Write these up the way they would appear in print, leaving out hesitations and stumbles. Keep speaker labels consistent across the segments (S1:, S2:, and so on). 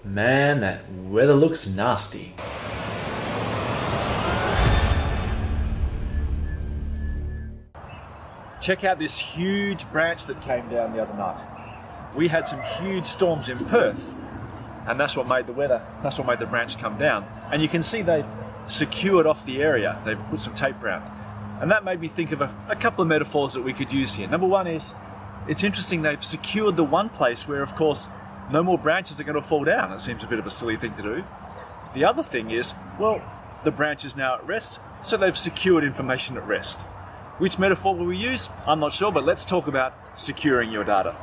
S1: Man, that weather looks nasty.
S2: Check out this huge branch that came down the other night. We had some huge storms in Perth, and that's what made the branch come down. And you can see they secured off the area. They've put some tape around. And that made me think of a couple of metaphors that we could use here. Number one is, it's interesting they've secured the one place where, of course, no more branches are going to fall down. It seems a bit of a silly thing to do. The other thing is, well, the branch is now at rest, so they've secured information at rest. Which metaphor will we use? I'm not sure, but let's talk about securing your data.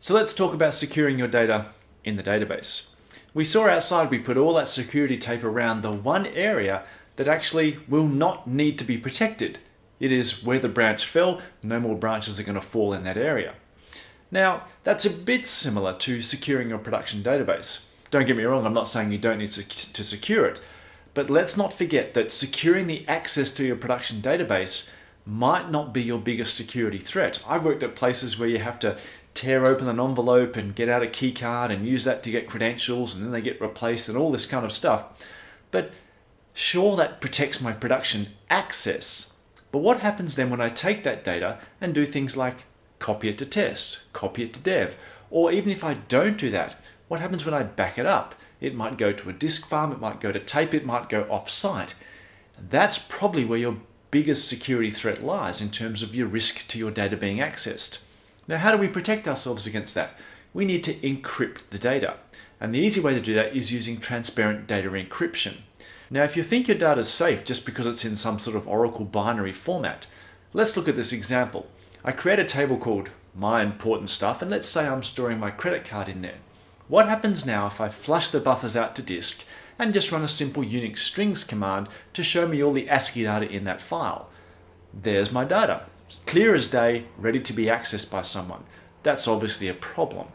S1: So let's talk about securing your data in the database. We saw outside we put all that security tape around the one area that actually will not need to be protected. It is where the branch fell, no more branches are going to fall in that area. Now, that's a bit similar to securing your production database. Don't get me wrong, I'm not saying you don't need to secure it, but let's not forget that securing the access to your production database might not be your biggest security threat. I've worked at places where you have to tear open an envelope and get out a key card and use that to get credentials, and then they get replaced and all this kind of stuff. But sure, that protects my production access. But what happens then when I take that data and do things like copy it to test, copy it to dev, or even if I don't do that, what happens when I back it up? It might go to a disk farm, it might go to tape, it might go off-site. That's probably where your biggest security threat lies in terms of your risk to your data being accessed. Now, how do we protect ourselves against that? We need to encrypt the data. And the easy way to do that is using transparent data encryption. Now, if you think your data is safe just because it's in some sort of Oracle binary format, let's look at this example. I create a table called My Important Stuff, and let's say I'm storing my credit card in there. What happens now if I flush the buffers out to disk and just run a simple Unix strings command to show me all the ASCII data in that file? There's my data. It's clear as day, ready to be accessed by someone. That's obviously a problem.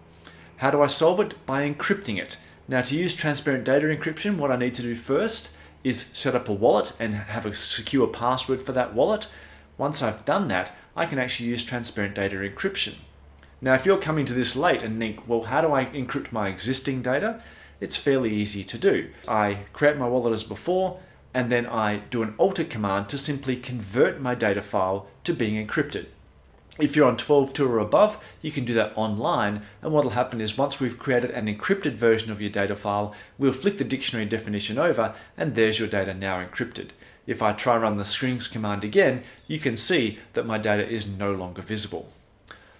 S1: How do I solve it? By encrypting it. Now, to use transparent data encryption, what I need to do first is set up a wallet and have a secure password for that wallet. Once I've done that, I can actually use transparent data encryption. Now, if you're coming to this late and think, well, how do I encrypt my existing data? It's fairly easy to do. I create my wallet as before, and then I do an alter command to simply convert my data file to being encrypted. If you're on 12.2 or above, you can do that online, and what will happen is once we've created an encrypted version of your data file, we'll flick the dictionary definition over, and there's your data now encrypted. If I try run the strings command again, you can see that my data is no longer visible.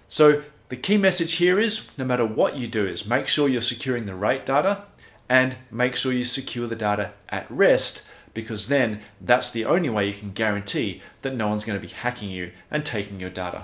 S1: So the key message here is, no matter what you do, is make sure you're securing the right data and make sure you secure the data at rest, because then that's the only way you can guarantee that no one's going to be hacking you and taking your data.